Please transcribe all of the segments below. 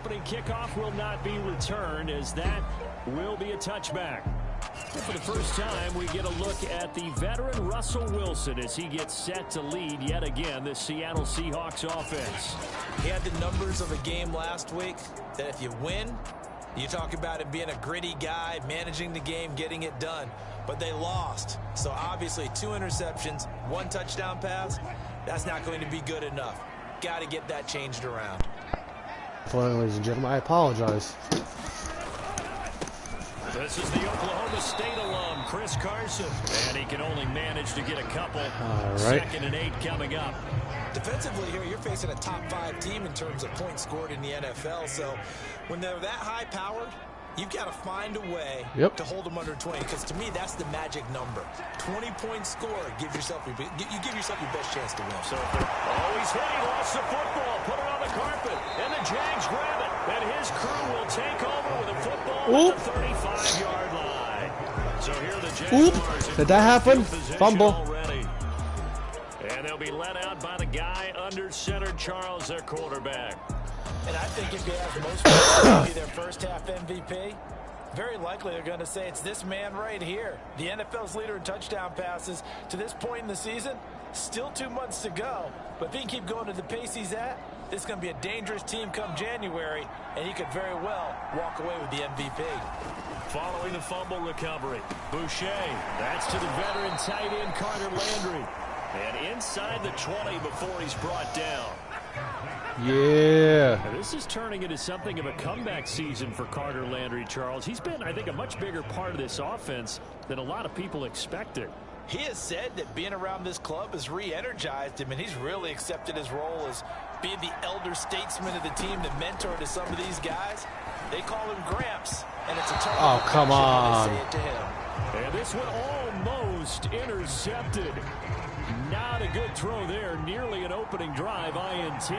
opening kickoff will not be returned, as that will be a touchback. For the first time, we get a look at the veteran Russell Wilson as he gets set to lead yet again the Seattle Seahawks offense. He had the numbers of a game last week that if you win, you talk about him being a gritty guy, managing the game, getting it done. But they lost. So obviously 2 interceptions, 1 touchdown pass, that's not going to be good enough. Got to get that changed around. Ladies and gentlemen, I apologize. This is the Oklahoma State alum, Chris Carson. And he can only manage to get a couple. All right. 2nd and 8 coming up. Defensively here, you're facing a top 5 team in terms of points scored in the NFL. So when they're that high-powered, you've got to find a way to hold them under 20. Because to me, that's the magic number. 20-point score. You give yourself your best chance to win. So if they're always hitting, lost the football, put it on the carpet, and the Jags grab it. And his crew will take over with a football at the 35-yard line. So here the Jaguars. Did that happen? Fumble. Already. And they'll be let out by the guy under center, Charles, their quarterback. And I think if you ask most people to be their first half MVP, very likely they're going to say it's this man right here. The NFL's leader in touchdown passes to this point in the season. Still 2 months to go. But if he can keep going at the pace he's at, this is going to be a dangerous team come January, and he could very well walk away with the MVP. Following the fumble recovery, Boucher. That's to the veteran tight end, Carter Landry. And inside the 20 before he's brought down. Yeah. Now this is turning into something of a comeback season for Carter Landry, Charles. He's been, I think, a much bigger part of this offense than a lot of people expected. He has said that being around this club has re-energized him, and he's really accepted his role as being the elder statesman of the team, the mentor to some of these guys. They call him Gramps, and it's a total Oh, come on. when they say it to him. And this one almost intercepted. Not a good throw there. Nearly an opening drive INT.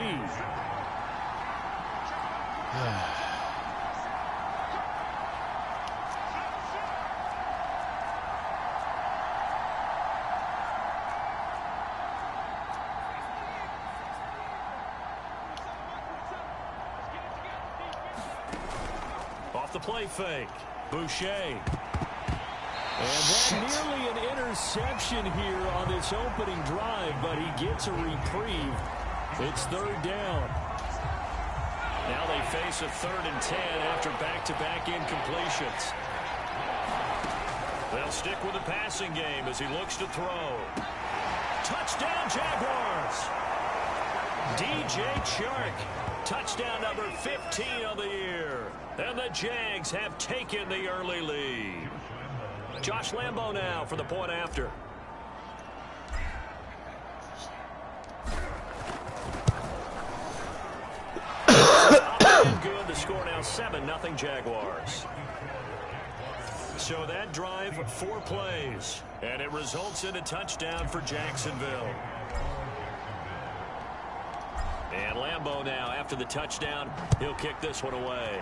Off the play fake. Boucher. And that nearly an interception here on this opening drive, but he gets a reprieve. It's 3rd down. Now they face a 3rd and 10 after back-to-back incompletions. They'll stick with the passing game as he looks to throw. Touchdown, Jaguars! DJ Chark, touchdown number 15 of the year. And the Jags have taken the early lead. Josh Lambo now for the point after. Good. The score now 7-0 Jaguars. So that drive, 4 plays, and it results in a touchdown for Jacksonville. And Lambo now after the touchdown, he'll kick this one away.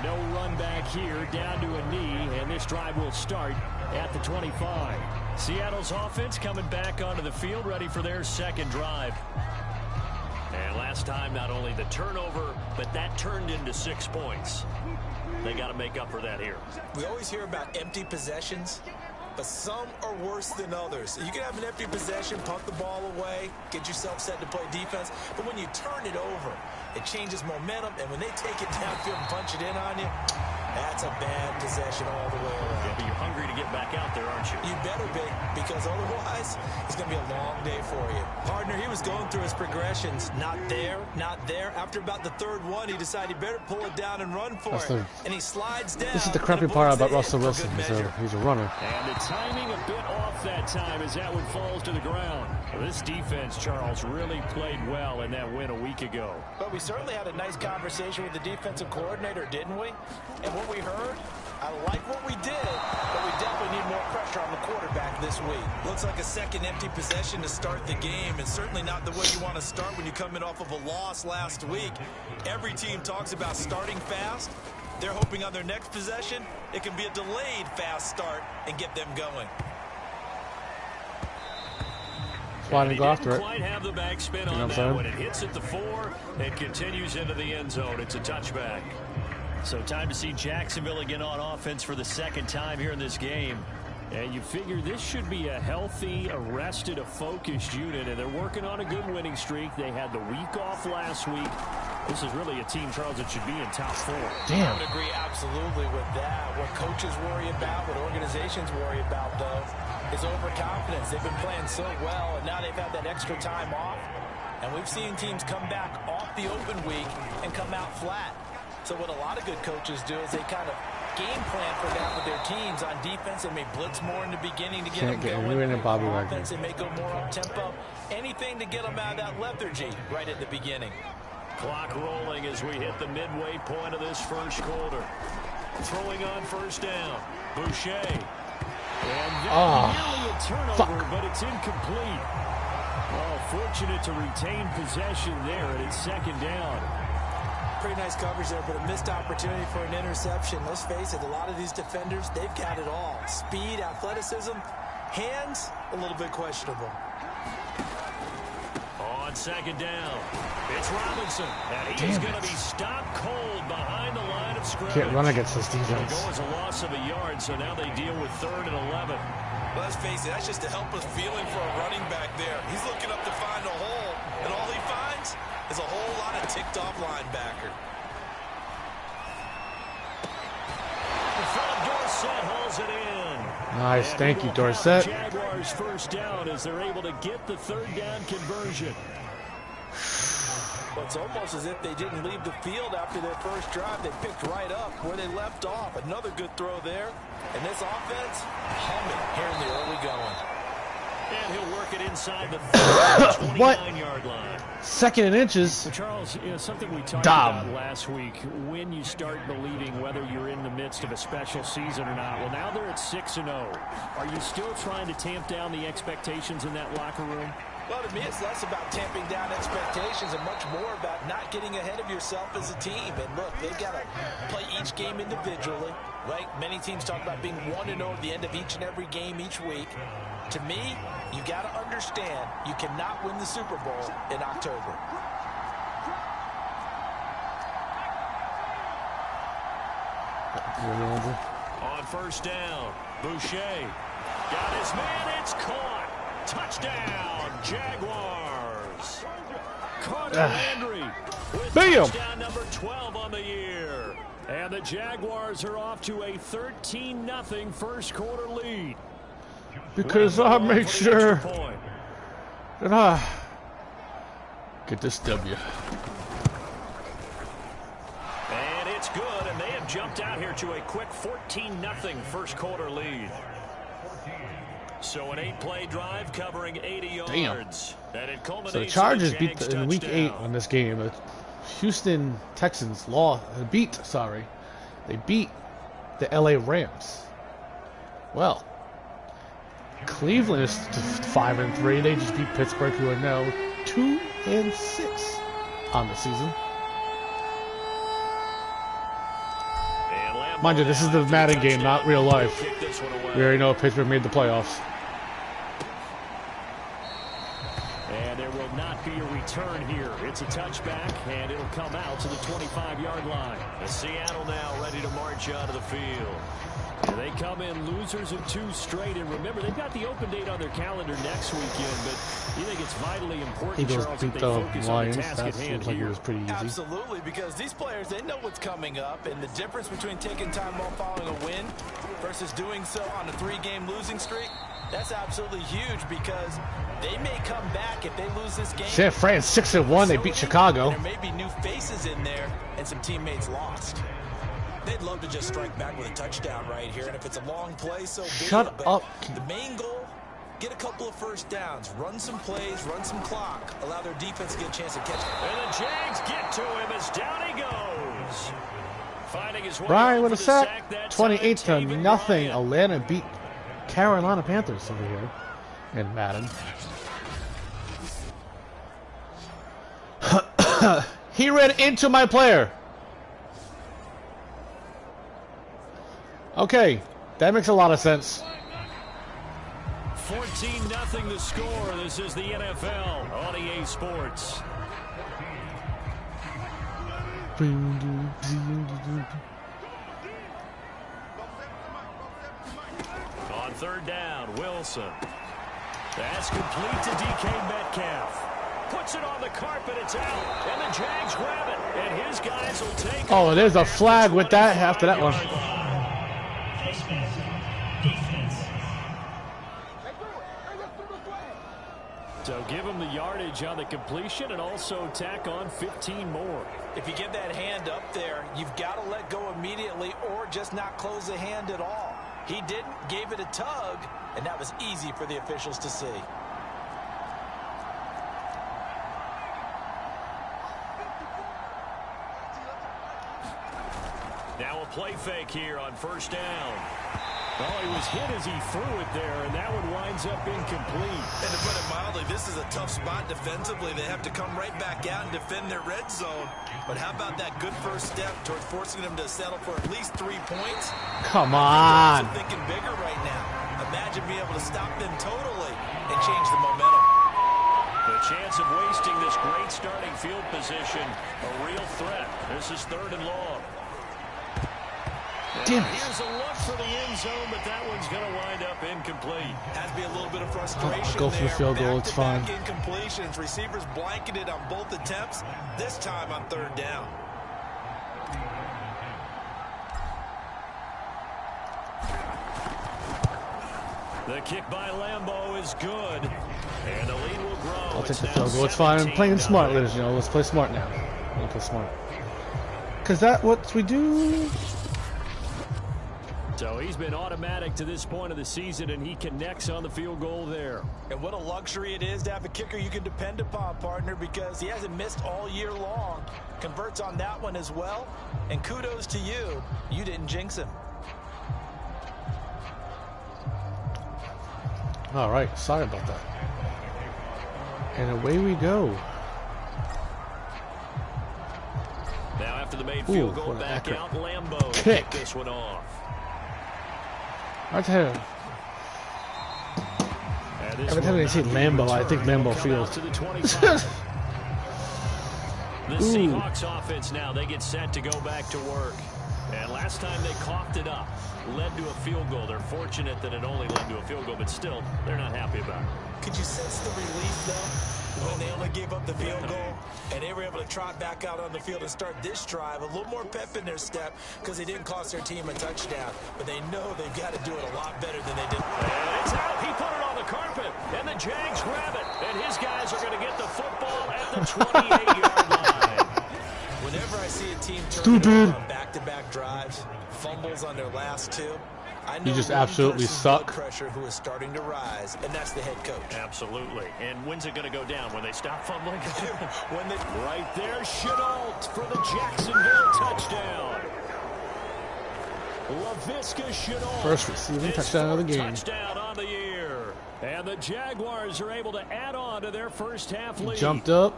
No run back here, down to a knee, and this drive will start at the 25. Seattle's offense coming back onto the field, ready for their 2nd drive. And last time, not only the turnover, but that turned into 6 points. They got to make up for that here. We always hear about empty possessions, but some are worse than others. You can have an empty possession, punt the ball away, get yourself set to play defense, but when you turn it over, it changes momentum, and when they take it downfield and punch it in on you, that's a bad possession all the way around. Yeah, but you're hungry to get back out there, aren't you? You better be, because otherwise, it's going to be a long day for you. Partner, he was going through his progressions. Not there, not there. After about the 3rd one, he decided he better pull it down and run for it. And he slides down. This is the crappy part about Russell Wilson. He's a runner. And the timing a bit off that time as that one falls to the ground. This defense, Charles, really played well in that win a week ago. But we certainly had a nice conversation with the defensive coordinator, didn't we? And what we heard, I like what we did, but we definitely need more pressure on the quarterback this week. Looks like a 2nd empty possession to start the game, and certainly not the way you want to start when you're coming off of a loss last week. Every team talks about starting fast. They're hoping on their next possession, it can be a delayed fast start and get them going. That's why I didn't go after it. Quite have the backspin You know on what that I'm one. saying? It hits at the 4 and continues into the end zone. It's a touchback. So time to see Jacksonville again on offense for the second time here in this game. And you figure this should be a healthy, arrested, a focused unit, and they're working on a good winning streak. They had the week off last week. This is really a team, Charles, that should be in top 4. Damn. I would agree absolutely with that. What coaches worry about, what organizations worry about, though, is overconfidence. They've been playing so well, and now they've had that extra time off. And we've seen teams come back off the open week and come out flat. So what a lot of good coaches do is they kind of game plan for that with their teams on defense. They may blitz more in the beginning to get Can't get them anywhere going. near Bobby On Wagner. offense, they may go more up-tempo. Anything to get them out of that lethargy right at the beginning. Clock rolling as we hit the midway point of this first quarter. Throwing on first down. Boucher. And nearly a turnover, but it's incomplete. Oh, fortunate to retain possession there, and it's second down. Pretty nice coverage there, but a missed opportunity for an interception. Let's face it, a lot of these defenders, they've got it all. Speed, athleticism, hands, a little bit questionable. On second down, it's Robinson, and he's going to be stopped cold behind the line of scrimmage. Can't run against this It'll defense. go as a loss of a yard, so now they deal with 3rd and 11. Let's face it, that's just a helpless feeling for a running back there. He's looking up to find a hole, and all he finds is a whole lot of ticked-off linebacker. In front, Dorsett hauls it in. Nice, And thank we you, will Dorsett. have the Jaguars first down as they're able to get the 3rd down conversion. But it's almost as if they didn't leave the field after their first drive. They picked right up where they left off. Another good throw there. And this offense, humming here in the early going. And he'll work it inside the What? 29-yard line. 2nd and inches. So Charles, something we talked Dumb. about last week, when you start believing whether you're in the midst of a special season or not. Well, now they're at 6-0. Are you still trying to tamp down the expectations in that locker room? Well, to me, it's less about tamping down expectations and much more about not getting ahead of yourself as a team. And look, they've got to play each game individually, right? Many teams talk about being 1-0 at the end of each and every game each week. To me, you got to understand you cannot win the Super Bowl in October. On first down, Boucher got his man. It's caught. Touchdown, Jaguars. Carter Landry with Bam! touchdown number 12 on the year. And the Jaguars are off to a 13-0 first quarter lead. Because I make sure that I get this W. And it's good, and they have jumped out here to a quick 14-0 first quarter lead. So an 8-play drive covering 80 yards. And it culminates So the Chargers in a beat Jags in week 8 touchdown. on this game. The Houston Texans beat the LA Rams. Well, Cleveland is 5-3. They just beat Pittsburgh, who are now 2-6 on the season. Mind you, this is the Madden game, not real life. We already know Pittsburgh made the playoffs. And there will not be a return here. It's a touchback, and it'll come out to the 25-yard line. And Seattle now ready to march out of the field. And they come in losers of 2 straight. And remember, they've got the open date on their calendar next weekend, but you think it's vitally important, Eagles Charles, beat that they the focus on Lions. the task That at hand seems like it here. was pretty easy. Absolutely, because these players, they know what's coming up, and the difference between taking time off following a win versus doing so on a 3-game losing streak, that's absolutely huge because they may come back if they lose this game. San Fran 6-1. They beat Chicago. There may be new faces in there and some teammates lost. They'd love to just strike back with a touchdown right here, and if it's a long play, so be Shut it. But up. the main goal, get a couple of first downs, run some plays, run some clock, allow their defense to get a chance to catch it. And the Jags get to him as down he goes. Finding his way Brian over with a the sack. that 28 to time, Taven nothing. Bryan. Atlanta beat Carolina Panthers over here in Madden. He ran into my player. Okay, that makes a lot of sense. 14-0 the score. This is the NFL on EA Sports. On third down, Wilson. That's complete to DK Metcalf. Puts it on the carpet, it's out, and the Jags grab it, and his guys will take it. Oh, there's a flag with that after that one. So give him the yardage on the completion and also tack on 15 more. If you get that hand up there, you've got to let go immediately or just not close the hand at all. He didn't, gave it a tug, and that was easy for the officials to see. Now a play fake here on first down. Oh, he was hit as he threw it there, and that one winds up incomplete. And to put it mildly, this is a tough spot defensively. They have to come right back out and defend their red zone. But how about that good first step towards forcing them to settle for at least 3 points? Come on. I'm thinking bigger right now. Imagine being able to stop them totally and change the momentum. The chance of wasting this great starting field position, a real threat. This is third and long. Damn it. Here's a look for the end zone, but that one's going to wind up incomplete. Has to be a little bit of frustration Go for the field goal, it's fine. Incompletions. Receivers blanketed on both attempts, this time on third down. The kick by Lambeau is good, and the lead will grow. I'll take the field goal. It's fine. I'm playing smart, ladies. Let's play smart now. We'll play smart. Because that's what we do. So he's been automatic to this point of the season, and he connects on the field goal there. And what a luxury it is to have a kicker you can depend upon, partner, because he hasn't missed all year long. Converts on that one as well. And kudos to you. You didn't jinx him. All right. Sorry about that. And away we go. Now after the made field goal back out, Lambeau kick this one off. Right there. Every time I see Lambeau, I think Lambeau Field. The Seahawks offense now, they get set to go back to work. And last time they coughed it up, led to a field goal. They're fortunate that it only led to a field goal, but still, they're not happy about it. Could you sense the relief, though, when they only gave up the field goal and they were able to trot back out on the field and start this drive? A little more pep in their step because they didn't cost their team a touchdown, but they know they've got to do it a lot better than they did. And it's out. He put it on the carpet, and the Jags grab it, and his guys are going to get the football at the 28-yard line. Whenever I see a team turn on back-to-back drives, fumbles on their last two, I know you just absolutely suck. Pressure who is starting to rise, and that's the head coach. Absolutely. And when's it going to go down? When they stop fumbling? Right there, Shenault for the Jacksonville touchdown. Laviska Shenault. First receiving touchdown of the game. Touchdown on the year. And the Jaguars are able to add on to their first half lead. Jumped up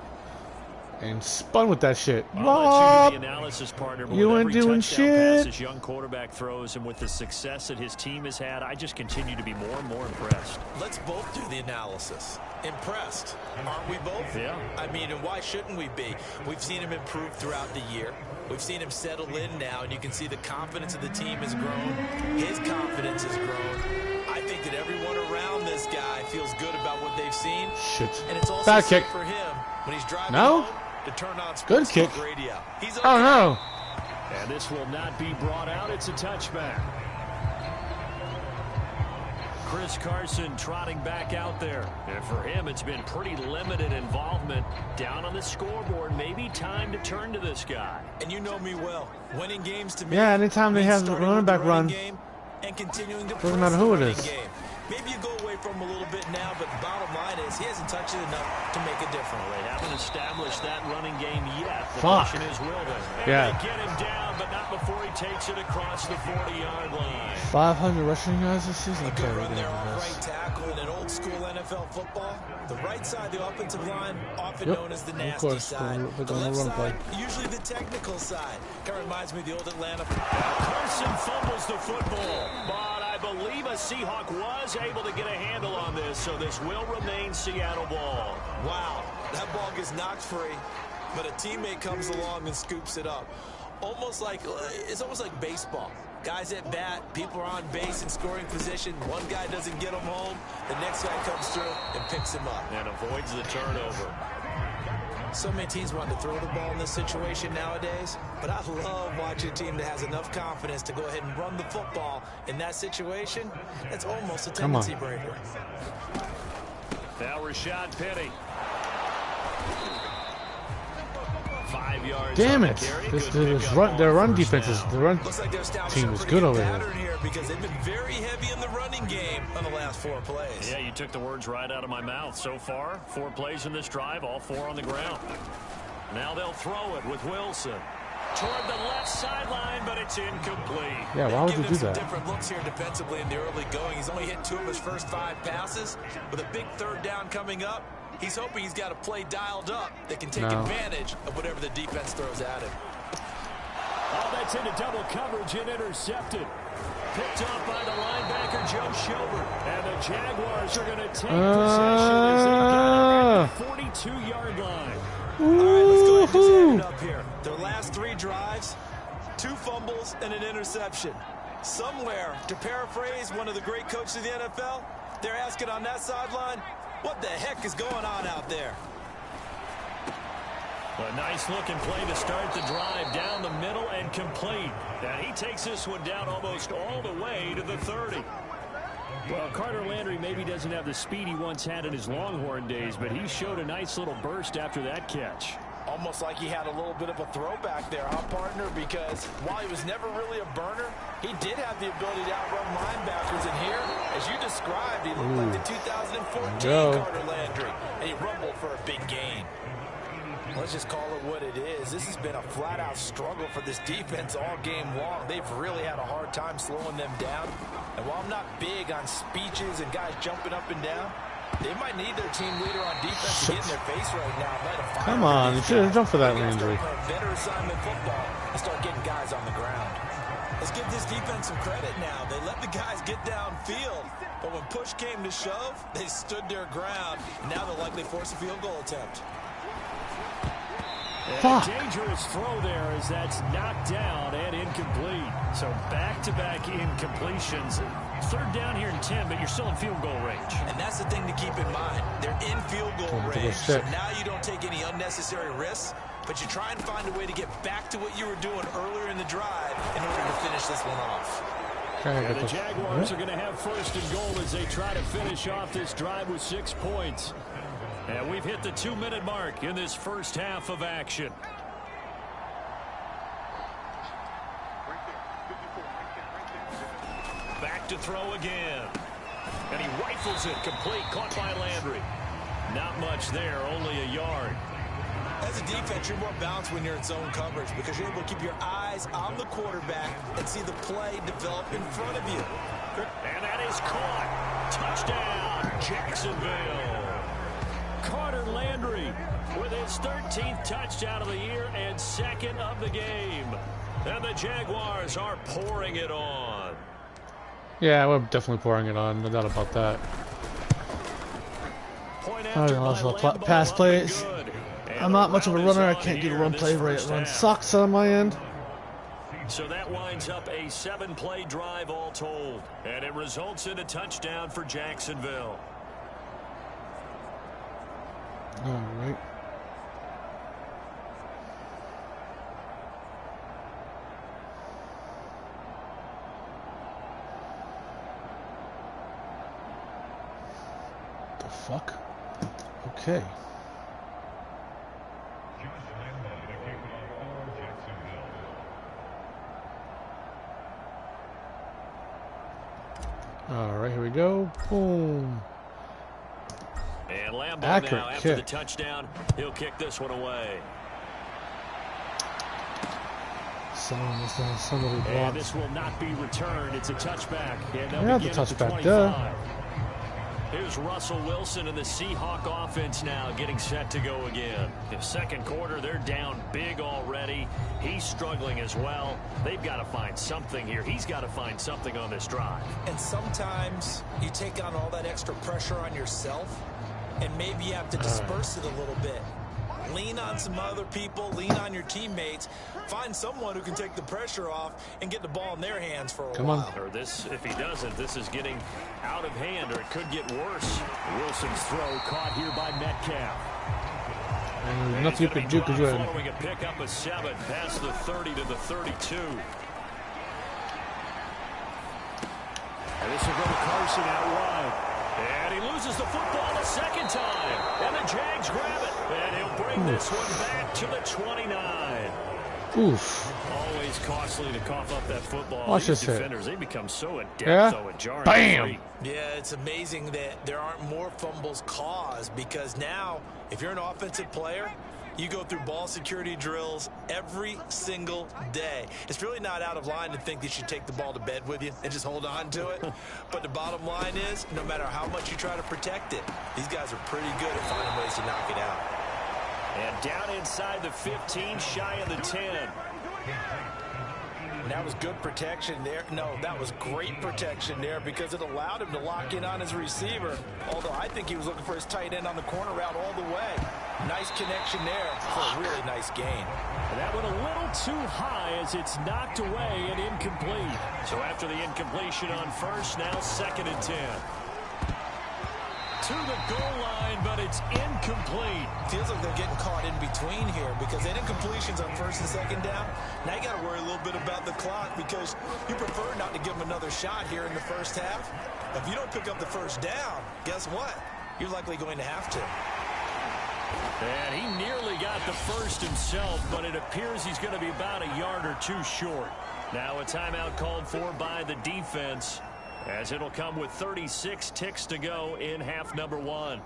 and spun with that shit. I'll let you do the analysis, partner, but you with ain't every doing touchdown shit. pass this young quarterback throws, and with the success that his team has had, I just continue to be more and more impressed. Let's both do the analysis. Impressed, aren't we both? Yeah. I mean, and why shouldn't we be? We've seen him improve throughout the year. We've seen him settle in now, and you can see the confidence of the team has grown. His confidence has grown. I think that everyone around this guy feels good about what they've seen. Shit. And it's also Bad safe kick. for him when he's driving No? home to turn on Good kick. radio. He's Oh no. And this will not be brought out. It's a touchback. Chris Carson trotting back out there. And for him, it's been pretty limited involvement. Down on the scoreboard, maybe time to turn to this guy. And you know me well. Winning games to me. Yeah, anytime they have the starting running with the back run, game and continuing to doesn't press matter who the it running is. game. Maybe you go away from him a little bit now, but bottom line is he hasn't touched it enough to make a difference. They haven't established that running game yet. The Fuck. question is, will they? And Yeah. they get him down, but not before he takes it across the 40-yard line. 500 rushing yards this season. A Okay, good we're run gonna there do on this. right tackle in an old school NFL football. The right side, the offensive line, often Yep. known as the Of nasty course, side. we're The gonna left run play. side, usually the technical side. Kind of reminds me of the old Atlanta. Carson fumbles the football, but I I believe a Seahawk was able to get a handle on this, so this will remain Seattle ball. Wow, that ball gets knocked free, but a teammate comes along and scoops it up. It's almost like baseball. Guys at bat, people are on base in scoring position. One guy doesn't get him home, the next guy comes through and picks him up. And avoids the turnover. So many teams want to throw the ball in this situation nowadays, but I love watching a team that has enough confidence to go ahead and run the football in that situation. That's almost a tendency breaker. Now Rashad Penny. 5 yards. Damn it! Their run defense is team is good over here. Because they've been very heavy in the running game on the last 4 plays. Yeah, you took the words right out of my mouth. So far, 4 plays in this drive, all 4 on the ground. Now they'll throw it with Wilson. Toward the left sideline, but it's incomplete. Yeah, why would you do that? Different looks here defensively in the early going. He's only hit 2 of his first 5 passes. With a big 3rd down coming up, he's hoping he's got a play dialed up that can take advantage of whatever the defense throws at him. Oh, that's into double coverage and intercepted. Picked off by the linebacker, Joe Schobert. And the Jaguars are going to take possession as they get the 42-yard line. All right, let's go ahead and just add it up here. Their last 3 drives, 2 fumbles and an interception. Somewhere, to paraphrase one of the great coaches of the NFL, they're asking on that sideline, what the heck is going on out there? A nice-looking play to start the drive down the middle and complete. And he takes this one down almost all the way to the 30. Well, Carter Landry maybe doesn't have the speed he once had in his Longhorn days, but he showed a nice little burst after that catch. Almost like he had a little bit of a throwback there, huh, partner? Because while he was never really a burner, he did have the ability to outrun linebackers. And here, as you described, he looked like the 2014 Carter Landry. And he rumbled for a big gain. Let's just call it what it is. This has been a flat-out struggle for this defense all game long. They've really had a hard time slowing them down. And while I'm not big on speeches and guys jumping up and down, they might need their team leader on defense to get in their face right now. Come on, you should have jumped for that, Landry. Better assignment football and start getting guys on the ground. Let's give this defense some credit now. They let the guys get downfield, but when push came to shove, they stood their ground. Now they'll likely force a field goal attempt. A dangerous throw there as that's knocked down and incomplete. So back-to-back incompletions. 3rd down here and 10, but you're still in field goal range. And that's the thing to keep in mind. They're in field goal range. So now you don't take any unnecessary risks, but you try and find a way to get back to what you were doing earlier in the drive in order to finish this one off. And the Jaguars are going to have 1st and goal as they try to finish off this drive with 6 points. And we've hit the 2-minute mark in this first half of action. Back to throw again. And he rifles it complete, caught by Landry. Not much there, only a yard. As a defense, you're more balanced when you're in zone coverage because you're able to keep your eyes on the quarterback and see the play develop in front of you. And that is caught. Touchdown, Jacksonville. Carter Landry with his 13th touchdown of the year and 2nd of the game. And the Jaguars are pouring it on. Yeah, we're definitely pouring it on. No doubt about that. I don't know, pass plays. I'm not much of a runner. I can't do the run play. Run sucks on my end. So that winds up a 7-play drive all told. And it results in a touchdown for Jacksonville. All right. The fuck? Okay. All right, here we go. Boom. And Lambeau Accurate now after kick. the touchdown, he'll kick this one away. Somebody blocked. And this will not be returned. It's a touchback. And Yeah, the touchback, duh. Here's Russell Wilson and the Seahawk offense now getting set to go again. The second quarter, they're down big already. He's struggling as well. They've got to find something here. He's got to find something on this drive. And sometimes you take on all that extra pressure on yourself, and maybe you have to disperse it a little bit. Lean on some other people, lean on your teammates, find someone who can take the pressure off and get the ball in their hands for a while. Or this, if he doesn't, this is getting out of hand, or it could get worse. Wilson's throw caught here by Metcalf. And nothing you could do because you're following a pickup of 7 past the 30 to the 32. And this will go to Carson out wide. And he loses the football the second time. And the Jags grab it. And he'll bring this one back to the 29. Oof. Always costly to cough up that football. Watch These this hit. defenders, they become so adept, Yeah. though, at jarring. Bam. Yeah, it's amazing that there aren't more fumbles caused, because now, if you're an offensive player, you go through ball security drills every single day. It's really not out of line to think that you should take the ball to bed with you and just hold on to it. But the bottom line is, no matter how much you try to protect it, these guys are pretty good at finding ways to knock it out. And down inside the 15, shy of the 10. And that was good protection there. No, that was great protection there, because it allowed him to lock in on his receiver. Although I think he was looking for his tight end on the corner route all the way. Nice connection there for a really nice gain. And that went a little too high as it's knocked away and incomplete. So after the incompletion on first, now 2nd and 10. To the goal line, but it's incomplete. Feels like they're getting caught in between here, because that incompletion's on 1st and 2nd down. Now you got to worry a little bit about the clock, because you prefer not to give them another shot here in the first half. If you don't pick up the first down, guess what? You're likely going to have to. And he nearly got the first himself, but it appears he's going to be about a yard or two short. Now a timeout called for by the defense, as it'll come with 36 ticks to go in half number 1.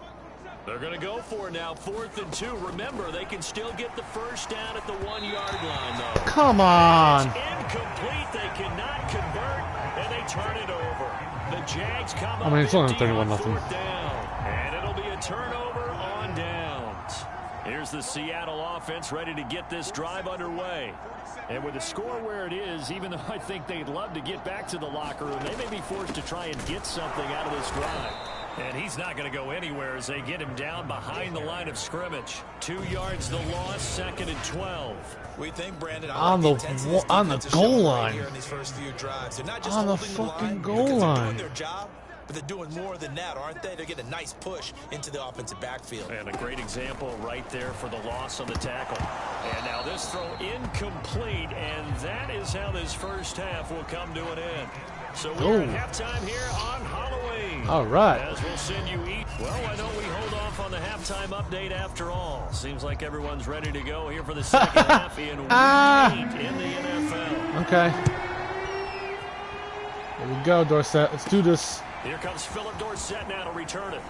They're going to go for it now, 4th and 2. Remember, they can still get the first down at the 1-yard line, though. Come on. It's incomplete. They cannot convert, and they turn it over. The Jags come up it's only empty on 31-0. 4th down, and it'll be a turnover on downs. Here's the Seattle offense ready to get this drive underway. And with the score where it is, even though I think they'd love to get back to the locker room, they may be forced to try and get something out of this drive. And he's not going to go anywhere as they get him down behind the line of scrimmage. 2 yards the loss, 2nd and 12. We think, Brandon, On the goal line. here in these first few drives. They're not just On the holding fucking line goal because line. They're doing their job, but they're doing more than that, aren't they? They're getting a nice push into the offensive backfield. And a great example right there for the loss on the tackle. And now this throw incomplete, and that is how this first half will come to an end. So we're at halftime here on Halloween. All right. As we'll send you eat. Well, why don't we hold off on the halftime update after all? Seems like everyone's ready to go here for the second half in week 8 in the NFL. Okay. Here we go, Dorsett. Let's do this. Here comes Philip Dorsett now to return it.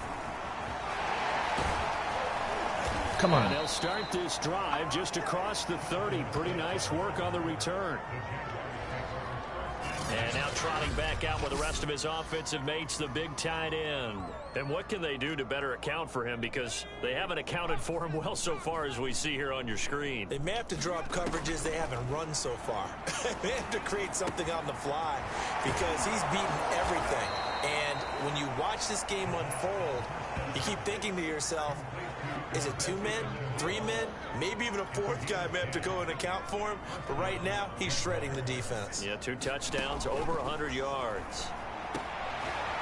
Come And on. they'll start this drive just across the 30. Pretty nice work on the return. And now trotting back out with the rest of his offensive mates, the big tight end. And what can they do to better account for him? Because they haven't accounted for him well so far, as we see here on your screen. They may have to draw up coverages they haven't run so far. They have to create something on the fly, because he's beaten everything. And when you watch this game unfold, you keep thinking to yourself, is it 2 men, 3 men, maybe even a 4th guy may have to go and account for him. But right now, he's shredding the defense. Yeah, 2 touchdowns, over 100 yards.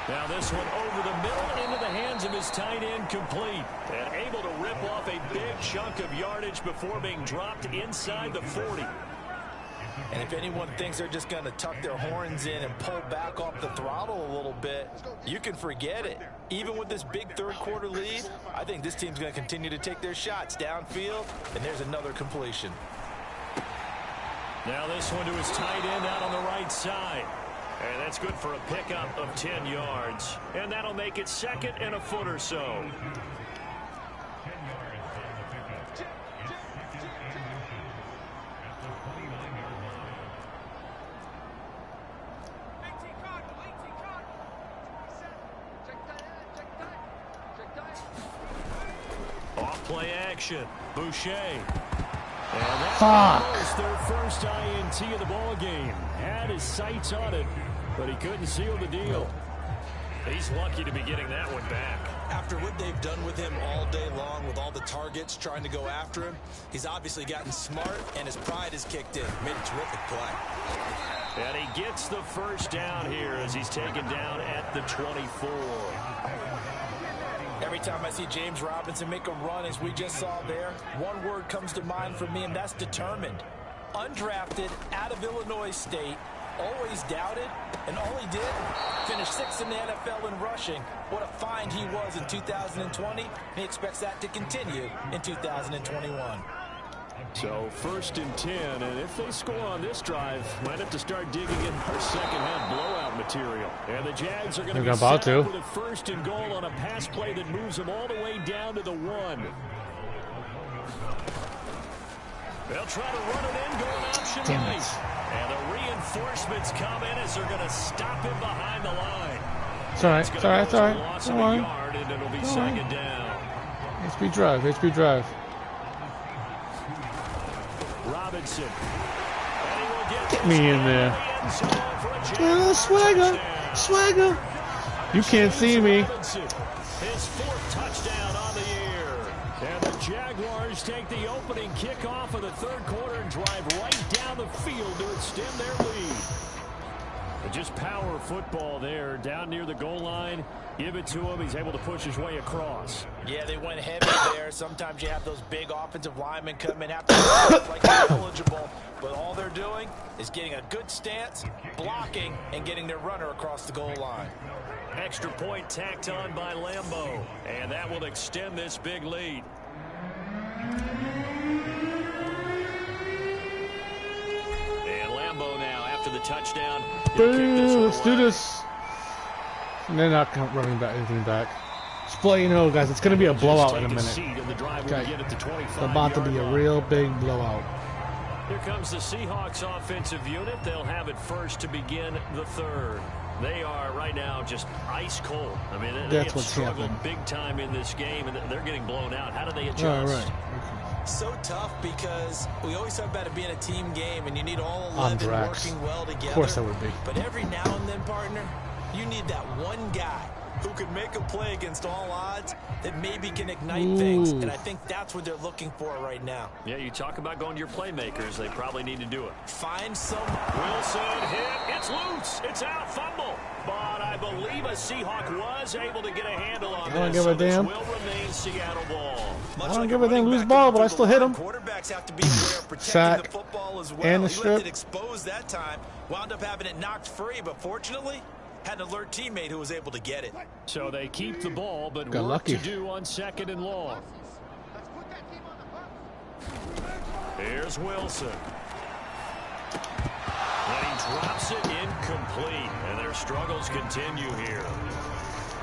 Now this one over the middle into the hands of his tight end, complete. And able to rip off a big chunk of yardage before being dropped inside the 40. And if anyone thinks they're just going to tuck their horns in and pull back off the throttle a little bit, you can forget it. Even with this big third-quarter lead, I think this team's going to continue to take their shots downfield, and there's another completion. Now this one to his tight end out on the right side. And that's good for a pickup of 10 yards. And that'll make it 2nd and a foot or so. play action. Boucher. And that was their first INT of the ball game. Had his sights on it, but he couldn't seal the deal. He's lucky to be getting that one back. After what they've done with him all day long, with all the targets trying to go after him, he's obviously gotten smart, and his pride has kicked in. Made a terrific play. And he gets the first down here as he's taken down at the 24. Every time I see James Robinson make a run, as we just saw there, one word comes to mind for me, and that's determined. Undrafted, out of Illinois State, always doubted, and all he did, finished 6th in the NFL in rushing. What a find he was in 2020. He expects that to continue in 2021. So 1st and 10, and if they score on this drive, might have to start digging in for second-half blowout material. And the Jags are going to be set up with a 1st and goal on a pass play that moves them all the way down to the 1. They'll try to run it in, going option right. And the reinforcements come in as they're going to stop him behind the line. It's all right, it's all right, it's all right. Loss of a yard, and it'll be second down. HB drive, HB drive. Robinson. Get me in there. Swagger. Swagger. You can't see me. His 4th touchdown on the year. And the Jaguars take the opening kickoff of the 3rd quarter and drive right down the field to extend their lead. But just power football there, down near the goal line. Give it to him. He's able to push his way across. Yeah, they went heavy there. Sometimes you have those big offensive linemen come in after like they're eligible. But all they're doing is getting a good stance, blocking, and getting their runner across the goal line. Extra point tacked on by Lambeau. And that will extend this big lead. And Lambeau now, after the touchdown. Let's do this. And they're not running back anything back. Just let you know, guys, it's going to be a blowout in a minute. Okay. It's about to be a real big blowout. Here comes the Seahawks offensive unit. They'll have it first to begin the 3rd. They are right now just ice cold. I mean, they have struggled big time in this game, and they're getting blown out. How do they adjust? Oh, right. Okay. So tough because we always talk about it being a team game, and you need all 11 working well together. Of course that would be. But every now and then, partner, you need that one guy who can make a play against all odds that maybe can ignite things. And I think that's what they're looking for right now. Yeah, you talk about going to your playmakers. They probably need to do it. Find some. Wilson hit. It's loose. It's out. Fumble. But I believe a Seahawk was able to get a handle on this. I don't give a damn. Will remain Seattle ball. I don't give a damn who's ball, but I still hit him. Quarterbacks have to be aware of protecting the football as well. And the he strip. left it exposed that time. Wound up having it knocked free, but fortunately, had an alert teammate who was able to get it. So they keep the ball, but got work lucky to do on 2nd and long. Here's Wilson. And he drops it incomplete, and their struggles continue here.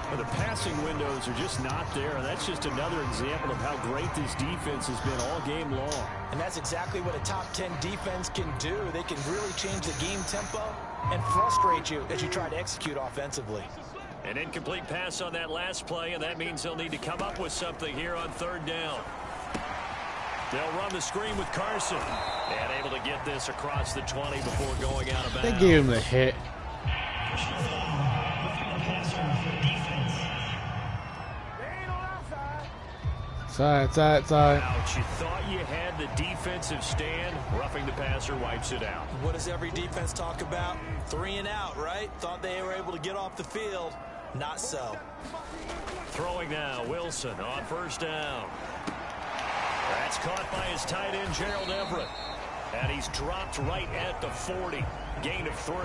Well, the passing windows are just not there, and that's just another example of how great this defense has been all game long. And that's exactly what a top 10 defense can do. They can really change the game tempo and frustrate you as you try to execute offensively. An incomplete pass on that last play, and that means they'll need to come up with something here on 3rd down. They'll run the screen with Carson. And able to get this across the 20 before going out of bounds. They gave him the hit. It's all right. Ouch, you thought you had the defensive stand. Roughing the passer wipes it out. What does every defense talk about? 3 and out, right? Thought they were able to get off the field. Not so. Throwing now, Wilson on 1st down. That's caught by his tight end, Gerald Everett. And he's dropped right at the 40. Gain of 3.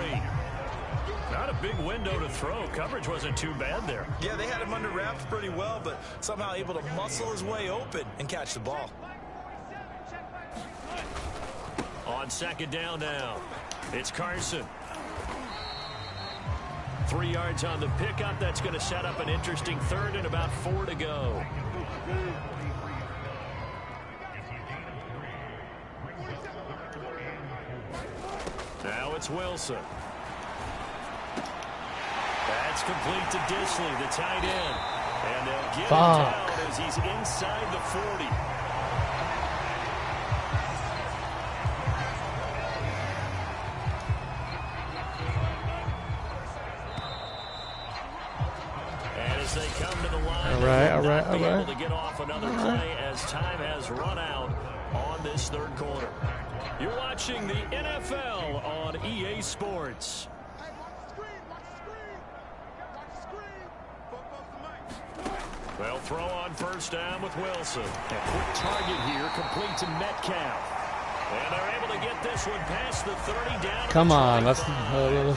Not a big window to throw. Coverage wasn't too bad there. Yeah, they had him under wraps pretty well, but somehow able to muscle his way open and catch the ball. On 2nd down now, it's Carson. 3 yards on the pickup. That's going to set up an interesting 3rd and about 4 to go. Now it's Wilson. That's complete to Disley, the tight end. And they'll get him Fuck. down as he's inside the 40. And as they come to the line, All right, all they will right, not be all right. able to get off another play as time has run out on this third quarter. You're watching the NFL on EA Sports. They'll throw on first down with Wilson. A quick target here, complete to Metcalf. And they're able to get this one past the 30 down. Come on, let's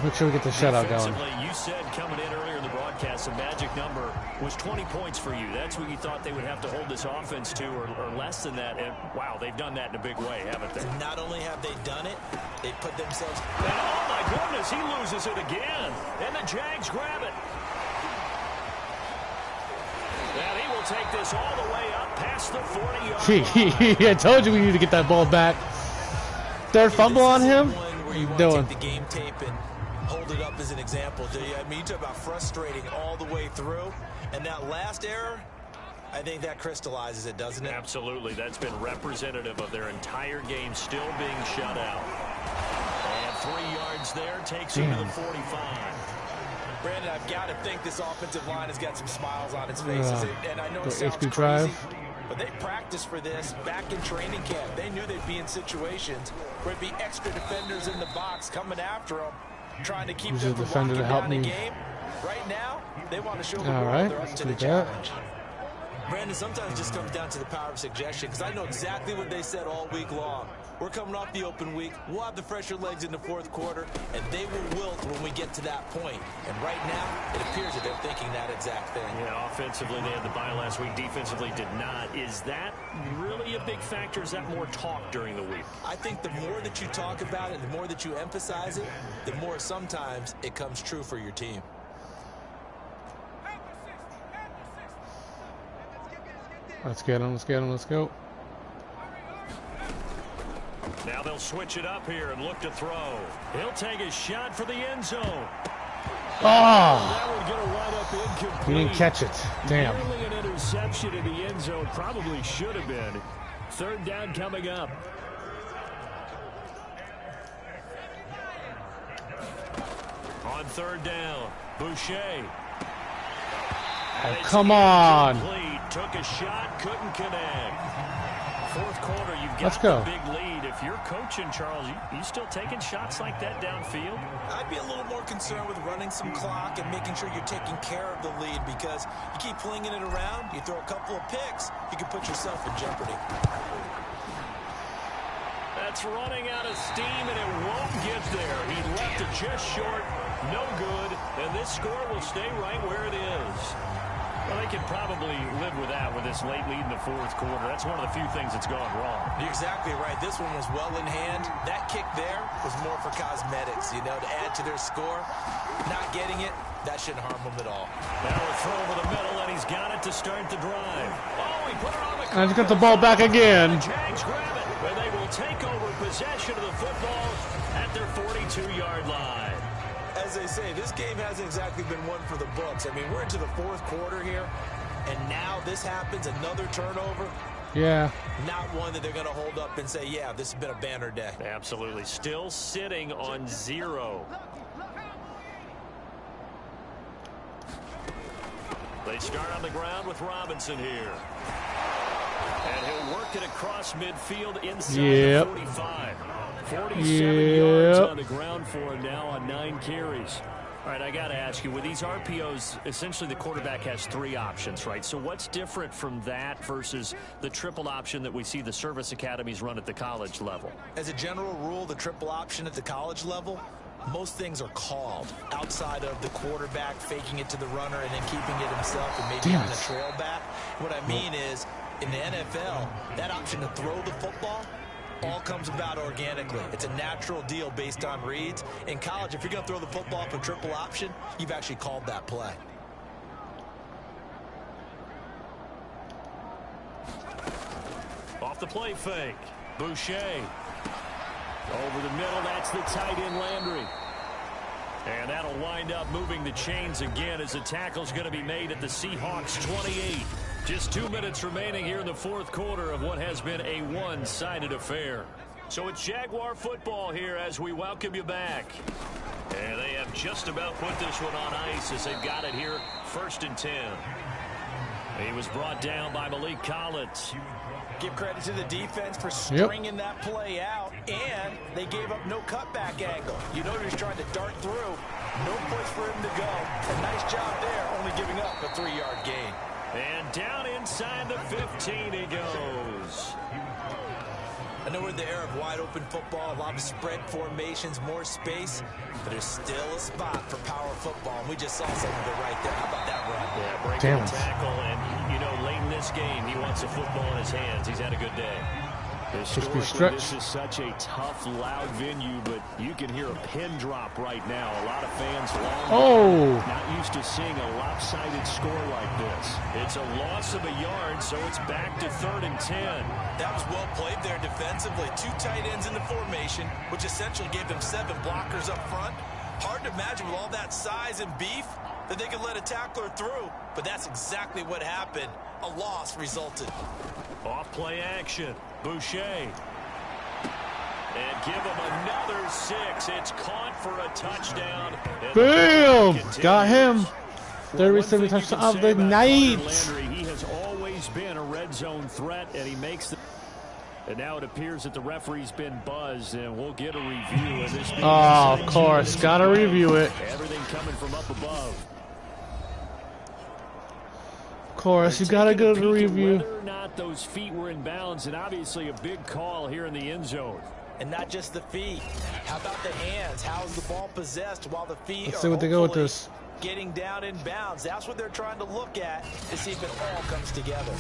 make sure we get the shutout going. Defensively, you said coming in earlier in the broadcast, the magic number was 20 points for you. That's what you thought they would have to hold this offense to, or less than that. And wow, they've done that in a big way, haven't they? Not only have they done it, they put themselves... And oh my goodness, he loses it again. And the Jags grab it. And he will take this all the way up past the 40-yard line. I told you we need to get that ball back. Third fumble on him? One where What you you want to doing? take the game tape and hold it up as an example, do you? I mean, you talk about frustrating all the way through. And that last error, I think that crystallizes it, doesn't it? Absolutely. That's been representative of their entire game still being shut out. And 3 yards there takes him to the 45. Brandon, I've got to think this offensive line has got some smiles on its faces. And I know it The sounds HP crazy, drive. but they practiced for this back in training camp. They knew they'd be in situations where there'd be extra defenders in the box coming after them, trying to keep Who's them the from defender walking to help down the me? game. Right now, they want to show the All world right, they're up let's to the do that. challenge. Brandon, sometimes it just comes down to the power of suggestion, because I know exactly what they said all week long. We're coming off the open week. We'll have the fresher legs in the fourth quarter, and they will wilt when we get to that point. And right now, it appears that they're thinking that exact thing. Yeah, offensively, they had the bye last week. Defensively, did not. Is that really a big factor? Is that more talk during the week? I think the more that you talk about it, the more that you emphasize it, the more sometimes it comes true for your team. Let's get him, let's get him, let's go. Now they'll switch it up here and look to throw. He'll take a shot for the end zone. Oh! That one going to wind up incomplete. He didn't catch it. Damn. Nearly an interception in the end zone. Probably should have been. Third down coming up. On third down, Boucher. Oh, come on. Incomplete. Took a shot, couldn't connect. Fourth quarter, you've Let's got go. the big lead. If you're coaching, Charles, you still taking shots like that downfield? I'd be a little more concerned with running some clock and making sure you're taking care of the lead, because you keep flinging it around, you throw a couple of picks, you can put yourself in jeopardy. That's running out of steam, and it won't get there. He left it just short, no good, and this score will stay right where it is. Well, they can probably live with that with this late lead in the fourth quarter. That's one of the few things that's gone wrong. You're exactly right. This one was well in hand. That kick there was more for cosmetics, you know, to add to their score. Not getting it, that shouldn't harm them at all. Now a throw over the middle, and he's got it to start the drive. Oh, he put it on the And he's got the ball back again. The Jags grab it, and they will take over possession of the football at their 42-yard line. As they say, this game hasn't exactly been one for the books. I mean, we're into the fourth quarter here, and now this happens, another turnover. Yeah. Not one that they're going to hold up and say, yeah, this has been a banner day. Absolutely. Still sitting on 0. They start on the ground with Robinson here. And he'll work it across midfield inside Yep. the 45. 47 yards Yep. on the ground for him now on 9 carries. All right, I got to ask you, with these RPOs, essentially the quarterback has 3 options, right? So what's different from that versus the triple option that we see the service academies run at the college level? As a general rule, the triple option at the college level, most things are called outside of the quarterback faking it to the runner and then keeping it himself and maybe Damn on a it. trail back. What I mean is, in the NFL, that option to throw the football all comes about organically. It's a natural deal based on reads. In college, if you're going to throw the football for triple option, you've actually called that play. Off the play fake. Boucher. Over the middle, that's the tight end Landry. And that'll wind up moving the chains again as the tackle's going to be made at the Seahawks 28. Just 2 minutes remaining here in the fourth quarter of what has been a one-sided affair. So it's Jaguar football here as we welcome you back. And they have just about put this one on ice as they've got it here, 1st and 10. He was brought down by Malik Collins. Give credit to the defense for stringing that play out, and they gave up no cutback angle. You know he was trying to dart through. No place for him to go. A nice job there, only giving up a 3-yard gain. And down inside the 15 he goes. I know we're in the era of wide-open football, a lot of spread formations, more space, but there's still a spot for power football, and we just saw some of it right there. How about that run? Yeah, breaking the tackle, and, you know, late in this game, he wants the football in his hands. He's had a good day. Historically, this is such a tough, loud venue, but you can hear a pin drop right now. A lot of fans not used to seeing a lopsided score like this. It's a loss of a yard, so it's back to 3rd and 10. That was well played there defensively. 2 tight ends in the formation, which essentially gave them 7 blockers up front. Hard to imagine with all that size and beef that they could let a tackler through, but that's exactly what happened. A loss resulted. Off play action. Boucher. And give him another 6. It's caught for a touchdown. Boom! Got him. 37 touchdown of the night. Landry, he has always been a red zone threat, and he makes the... And now it appears that the referee's been buzzed, and we'll get a review of this. Oh, of course. Gotta review it. Everything coming from up above. Of course, you gotta go to review. Whether or not those feet were in bounds, and obviously a big call here in the end zone. And not just the feet. How about the hands? How's the ball possessed while the feet Let's see what they go with this. Getting down in bounds? That's what they're trying to look at to see if it all comes together.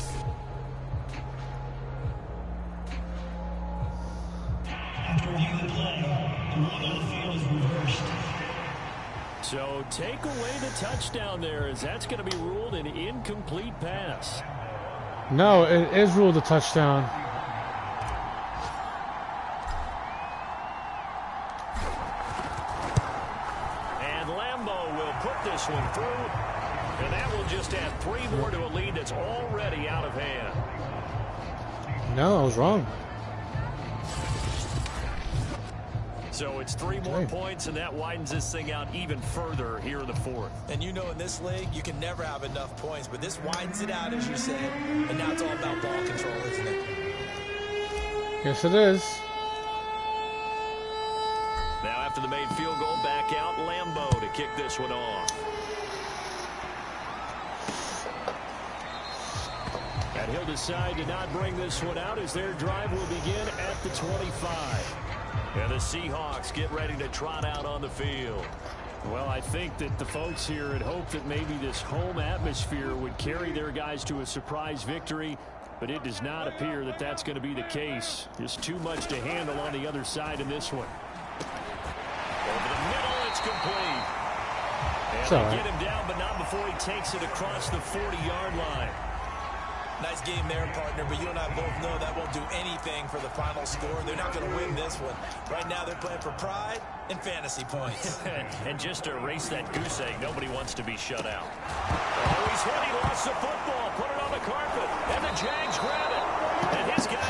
So take away the touchdown there, as that's going to be ruled an incomplete pass. No, it is ruled a touchdown. And Lambeau will put this one through, and that will just add 3 more to a lead that's already out of hand. No, I was wrong. So it's 3 more points, and that widens this thing out even further here in the fourth. And you know in this league, you can never have enough points, but this widens it out, as you said, and now it's all about ball control, isn't it? Yes, it is. Now after the made field goal, back out Lambeau to kick this one off. And he'll decide to not bring this one out as their drive will begin at the 25. And the Seahawks get ready to trot out on the field. Well, I think that the folks here had hoped that maybe this home atmosphere would carry their guys to a surprise victory, but it does not appear that that's going to be the case. Just too much to handle on the other side in this one. Over the middle, it's complete. And they get him down, but not before he takes it across the 40-yard line. Nice game there, partner, but you and I both know that won't do anything for the final score. They're not going to win this one. Right now, they're playing for pride and fantasy points. And just to erase that goose egg, nobody wants to be shut out. Oh, he's hit. He lost the football. Put it on the carpet. And the Jags grab it. And his guys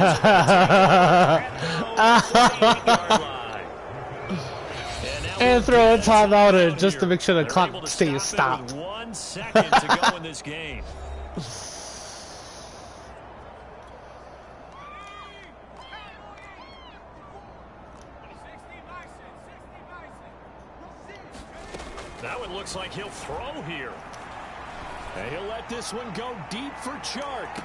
and throw a timeout in just to make sure the clock stays stopped. 1 second to go in this game. That one looks like he'll throw here. And he'll let this one go deep for Chark.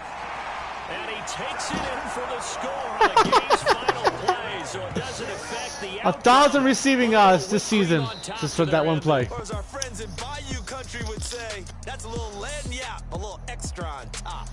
And he takes it in for the score on the game's final play, so it doesn't affect the outcome. 1,000 receiving yards this season, just for that one play. Or as our friends in Bayou country would say, that's a little lagniappe, a little extra on top.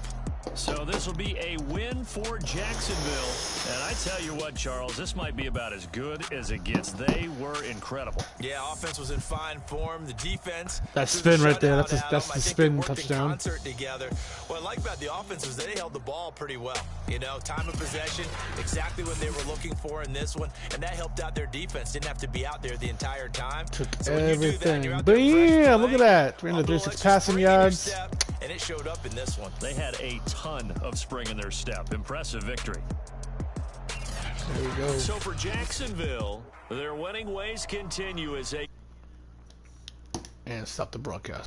So this will be a win for Jacksonville. And I tell you what, Charles, this might be about as good as it gets. They were incredible. Yeah, offense was in fine form. The defense. That spin right there, that's the spin touchdown. Concert together. What I like about the offense was they held the ball pretty well. You know, time of possession, exactly what they were looking for in this one, and that helped out their defense. Didn't have to be out there the entire time. Took so everything. Bam! Look at that. 336 passing yards. Step, and it showed up in this one. They had a ton of spring in their step. Impressive victory. There we go. So for Jacksonville, their winning ways continue as they... And stop the broadcast.